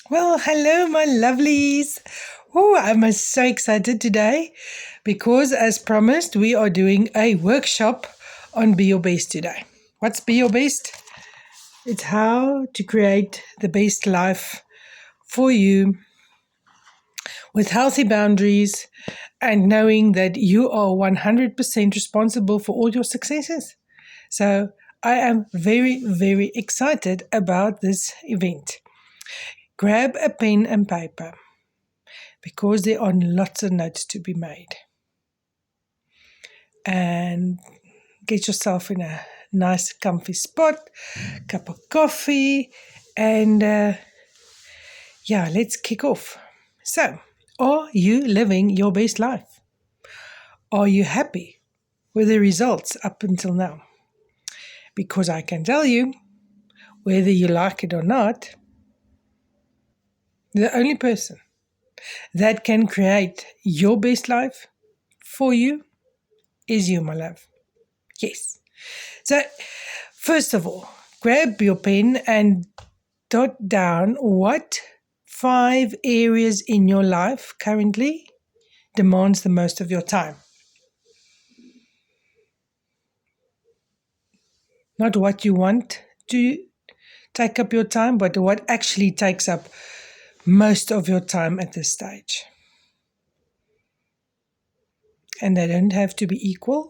Well, hello, my lovelies. Oh, I'm so excited today because, as promised, we are doing a workshop on Be Your Best today. What's Be Your Best? It's how to create the best life for you with healthy boundaries and knowing that you are 100% responsible for all your successes. So, I am very, very excited about this event. Grab a pen and paper, because there are lots of notes to be made. And get yourself in a nice, comfy spot, cup of coffee, and let's kick off. So, are you living your best life? Are you happy with the results up until now? Because I can tell you, whether you like it or not, the only person that can create your best life for you is you, my love. Yes. So, first of all, grab your pen and jot down what 5 areas in your life currently demands the most of your time. Not what you want to take up your time, but what actually takes up most of your time at this stage. And they don't have to be equal.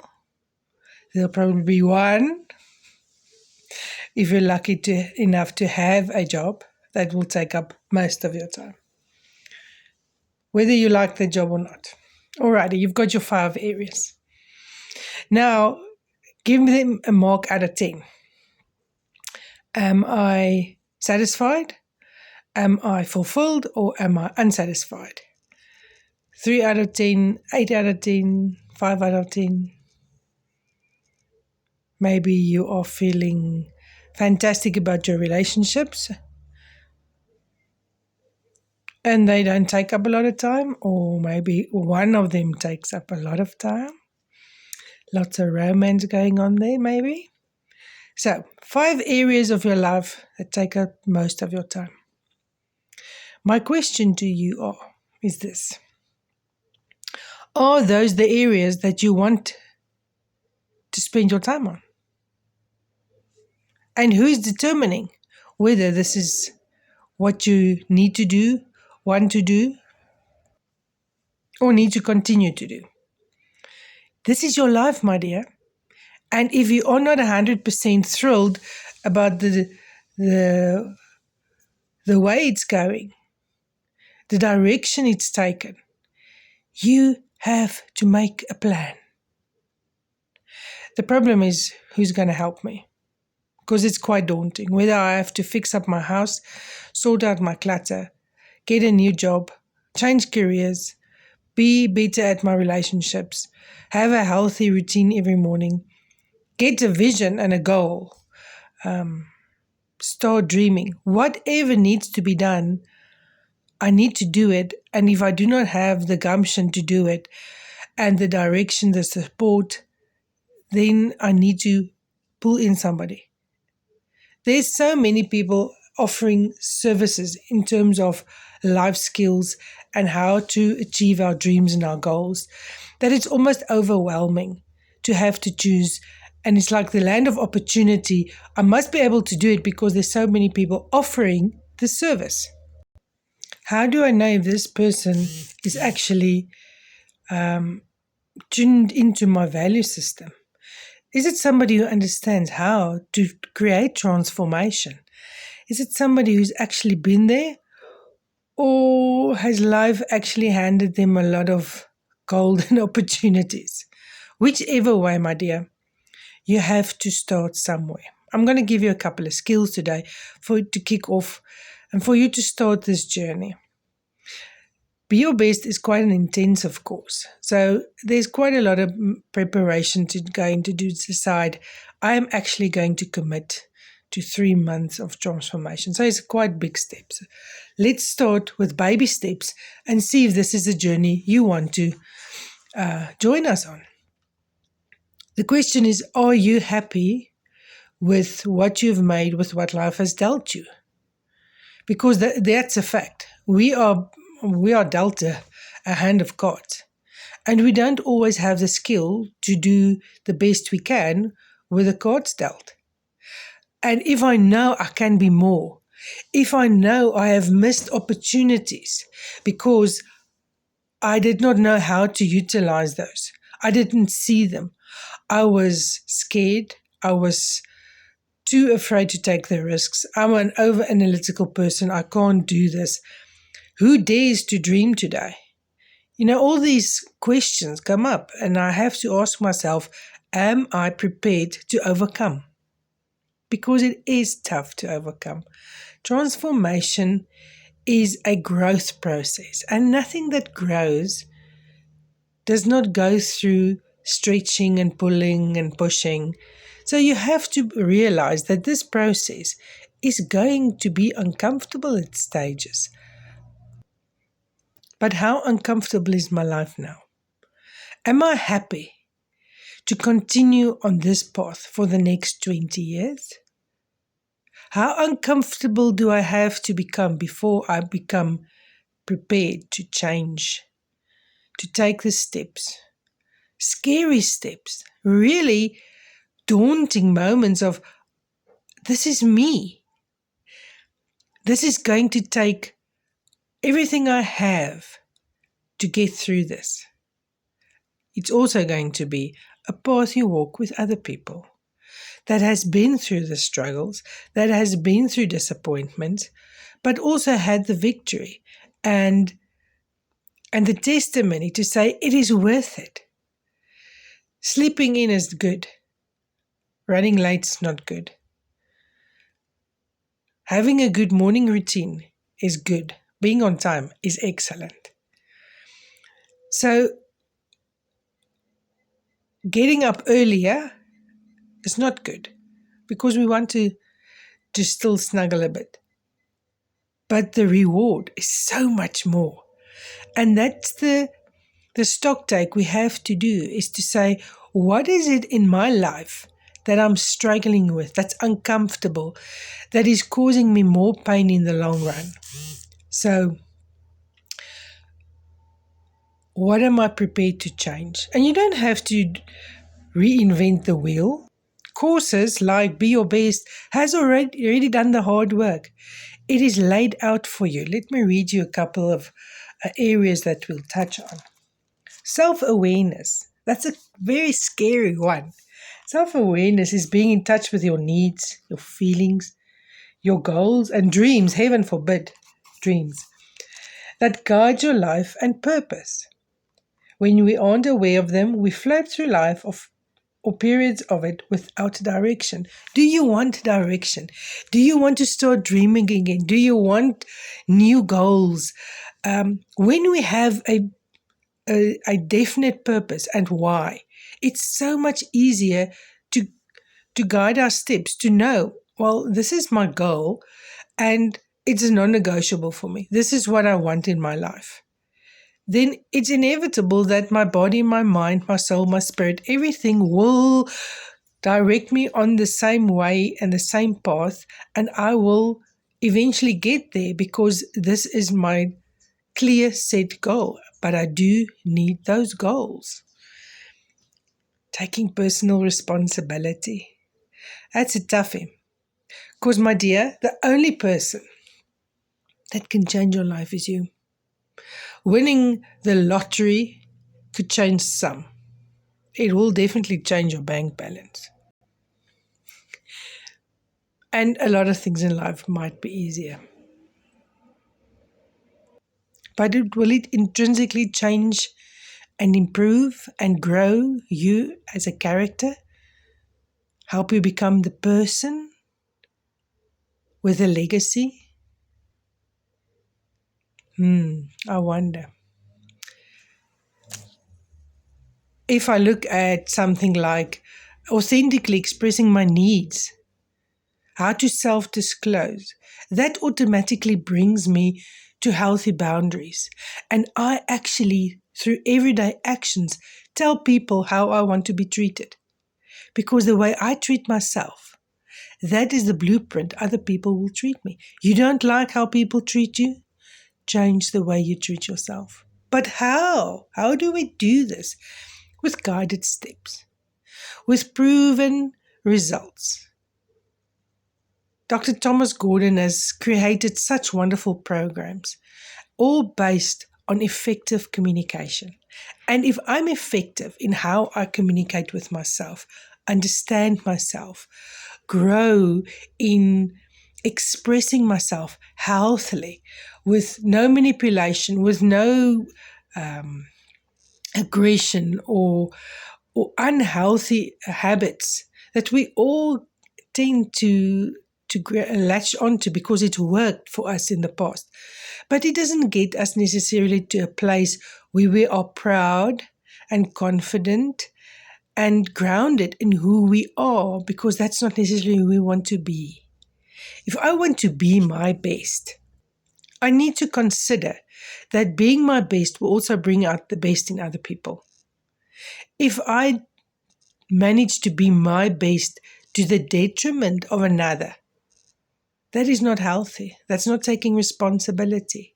There'll probably be one, if you're lucky enough to have a job, that will take up most of your time, whether you like the job or not. Alrighty, you've got your 5 areas. Now, give them a mark out of 10. Am I satisfied? Am I fulfilled? Or am I unsatisfied? 3 out of 10, 8 out of 10, 5 out of 10. Maybe you are feeling fantastic about your relationships and they don't take up a lot of time, or maybe one of them takes up a lot of time. Lots of romance going on there, maybe. So, 5 areas of your life that take up most of your time. My question to you is this. Are those the areas that you want to spend your time on? And who's determining whether this is what you need to do, want to do, or need to continue to do? This is your life, my dear. And if you are not 100% thrilled about the way it's going, the direction it's taken, you have to make a plan. The problem is, who's going to help me? Because it's quite daunting. Whether I have to fix up my house, sort out my clutter, get a new job, change careers, be better at my relationships, have a healthy routine every morning, get a vision and a goal, start dreaming. Whatever needs to be done, I need to do it. And if I do not have the gumption to do it and the direction, the support, then I need to pull in somebody. There's so many people offering services in terms of life skills and how to achieve our dreams and our goals that it's almost overwhelming to have to choose. And it's like the land of opportunity. I must be able to do it because there's so many people offering the service. How do I know if this person is actually tuned into my value system? Is it somebody who understands how to create transformation? Is it somebody who's actually been there? Or has life actually handed them a lot of golden opportunities? Whichever way, my dear, you have to start somewhere. I'm going to give you a couple of skills today to kick off and for you to start this journey. Be Your Best is quite an intensive course. So there's quite a lot of preparation to going to decide I am actually going to commit to 3 months of transformation. So it's quite big steps. Let's start with baby steps and see if this is a journey you want to join us on. The question is, are you happy with what you've made, with what life has dealt you? because that's a fact. We are dealt a hand of cards, and we don't always have the skill to do the best we can with the cards dealt. And if I know I can be more, if I know I have missed opportunities because I did not know how to utilize those, I didn't see them, I was scared, I was too afraid to take the risks, I'm an over analytical person, I can't do this. Who dares to dream today? All these questions come up, and I have to ask myself, am I prepared to overcome? Because it is tough to overcome. Transformation is a growth process, and nothing that grows does not go through stretching and pulling and pushing. So you have to realize that this process is going to be uncomfortable at stages. But how uncomfortable is my life now? Am I happy to continue on this path for the next 20 years? How uncomfortable do I have to become before I become prepared to change, to take the steps, scary steps, really daunting moments of, this is me. This is going to take everything I have to get through this. It's also going to be a path you walk with other people that has been through the struggles, that has been through disappointments, but also had the victory and the testimony to say it is worth it. Sleeping in is good. Running late is not good. Having a good morning routine is good. Being on time is excellent. So, getting up earlier is not good because we want to still snuggle a bit. But the reward is so much more. And that's the stock take we have to do, is to say, what is it in my life that I'm struggling with, that's uncomfortable, that is causing me more pain in the long run? So, what am I prepared to change? And you don't have to reinvent the wheel. Courses like Be Your Best has already done the hard work. It is laid out for you. Let me read you a couple of areas that we'll touch on. Self-awareness. That's a very scary one. Self-awareness is being in touch with your needs, your feelings, your goals and dreams, heaven forbid, dreams, that guide your life and purpose. When we aren't aware of them, we float through life or periods of it without direction. Do you want direction? Do you want to start dreaming again? Do you want new goals? When we have a definite purpose and why, it's so much easier to guide our steps, to know, well, this is my goal and it's non-negotiable for me. This is what I want in my life. Then it's inevitable that my body, my mind, my soul, my spirit, everything will direct me on the same way and the same path, and I will eventually get there because this is my clear set goal. But I do need those goals. Taking personal responsibility. That's a toughie. Because, my dear, the only person that can change your life is you. Winning the lottery could change some. It will definitely change your bank balance. And a lot of things in life might be easier. But will it intrinsically change and improve and grow you as a character? Help you become the person with a legacy? I wonder. If I look at something like authentically expressing my needs, how to self-disclose, that automatically brings me to healthy boundaries. And I actually, through everyday actions, tell people how I want to be treated. Because the way I treat myself That is the blueprint other people will treat me. You don't like how people treat you? Change the way you treat yourself. But how? How do we do this? With guided steps, with proven results. Dr. Thomas Gordon has created such wonderful programs, all based on effective communication. And if I'm effective in how I communicate with myself, understand myself, grow in expressing myself healthily, with no manipulation, with no aggression or unhealthy habits that we all tend to latch onto because it worked for us in the past. But it doesn't get us necessarily to a place where we are proud and confident and grounded in who we are, because that's not necessarily who we want to be. If I want to be my best, I need to consider that being my best will also bring out the best in other people. If I manage to be my best to the detriment of another, that is not healthy. That's not taking responsibility.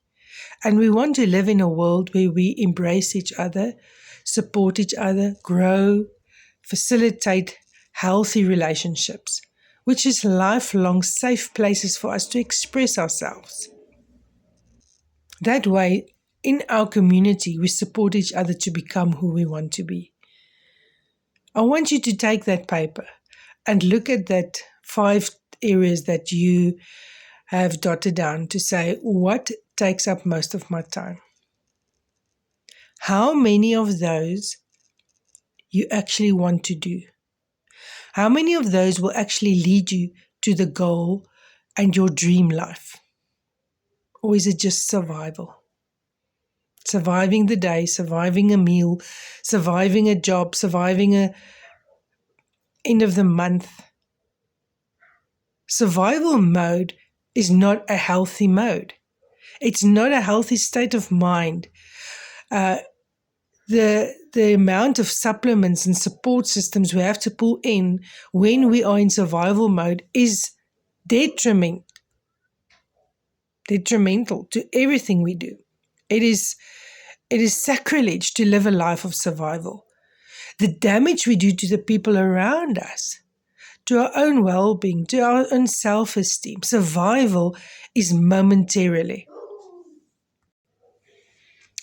And we want to live in a world where we embrace each other, support each other, grow, facilitate healthy relationships, which is lifelong safe places for us to express ourselves. That way, in our community, we support each other to become who we want to be. I want you to take that paper and look at that 5 areas that you have dotted down to say, what takes up most of my time? How many of those you actually want to do? How many of those will actually lead you to the goal and your dream life? Or is it just survival? Surviving the day, surviving a meal, surviving a job, surviving a end of the month. Survival mode is not a healthy mode. It's not a healthy state of mind. The amount of supplements and support systems we have to pull in when we are in survival mode is detrimental to everything we do. It is sacrilege to live a life of survival. The damage we do to the people around us, to our own well-being, to our own self-esteem. Survival is momentarily.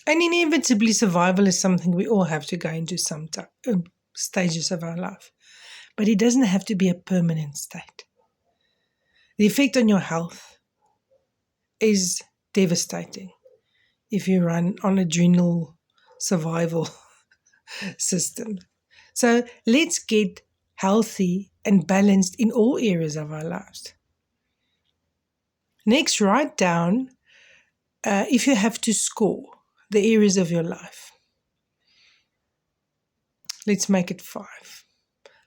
And inevitably, survival is something we all have to go into some stages of our life. But it doesn't have to be a permanent state. The effect on your health is devastating if you run on adrenal survival system. So let's get healthy and balanced in all areas of our lives. Next, write down, if you have to score, the areas of your life. Let's make it 5.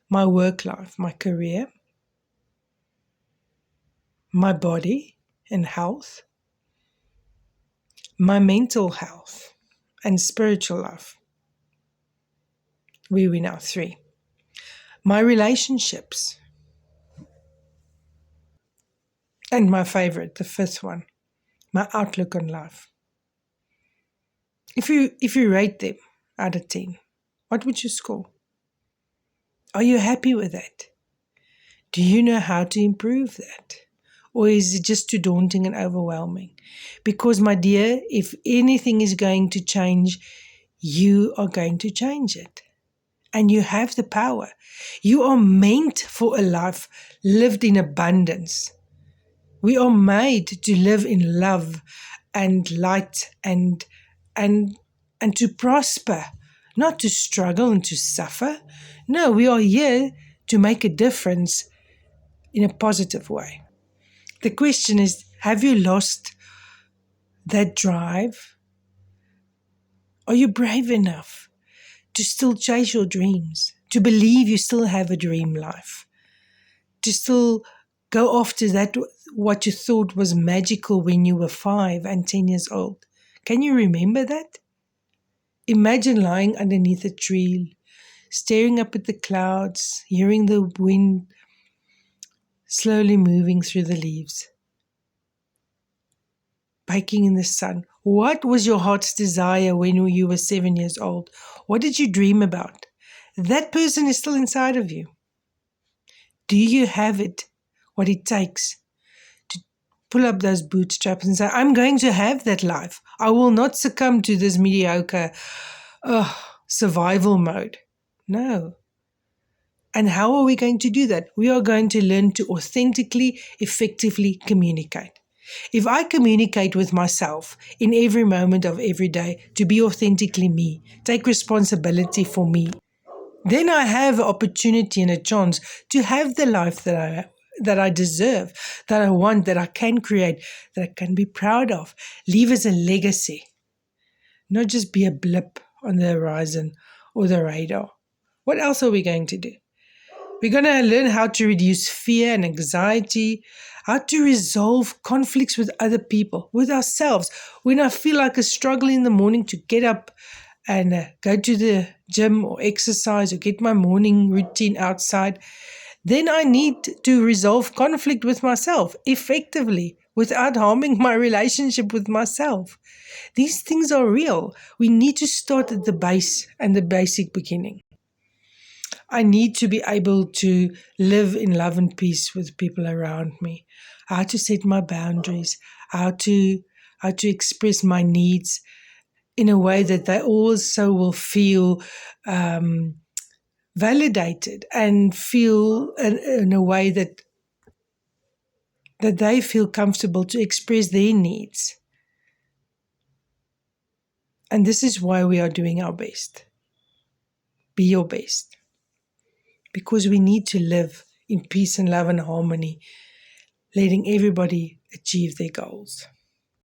My work life, my career, my body and health, my mental health and spiritual life. We now 3. My relationships. And my favorite, the 5th one, my outlook on life. If you rate them out of 10, what would you score? Are you happy with that? Do you know how to improve that? Or is it just too daunting and overwhelming? Because, my dear, if anything is going to change, you are going to change it. And you have the power. You are meant for a life lived in abundance. We are made to live in love and light and to prosper, not to struggle and to suffer. No, we are here to make a difference in a positive way. The question is, have you lost that drive? Are you brave enough to still chase your dreams, to believe you still have a dream life, to still go after that what you thought was magical when you were 5 and 10 years old? Can you remember that? Imagine lying underneath a tree, staring up at the clouds, hearing the wind slowly moving through the leaves, baking in the sun. What was your heart's desire when you were 7 years old? What did you dream about? That person is still inside of you. Do you have it, what it takes to pull up those bootstraps and say, I'm going to have that life. I will not succumb to this mediocre survival mode. No. And how are we going to do that? We are going to learn to authentically, effectively communicate. If I communicate with myself in every moment of every day to be authentically me, take responsibility for me, then I have an opportunity and a chance to have the life that I deserve, that I want, that I can create, that I can be proud of, leave as a legacy, not just be a blip on the horizon or the radar. What else are we going to do? We're going to learn how to reduce fear and anxiety, how to resolve conflicts with other people, with ourselves. When I feel like a struggle in the morning to get up and go to the gym or exercise or get my morning routine outside, then I need to resolve conflict with myself effectively without harming my relationship with myself. These things are real. We need to start at the base and the basic beginning. I need to be able to live in love and peace with people around me, how to set my boundaries, how to express my needs in a way that they also will feel validated and feel in a way that they feel comfortable to express their needs. And this is why we are doing our best. Be your best. Because we need to live in peace and love and harmony, letting everybody achieve their goals.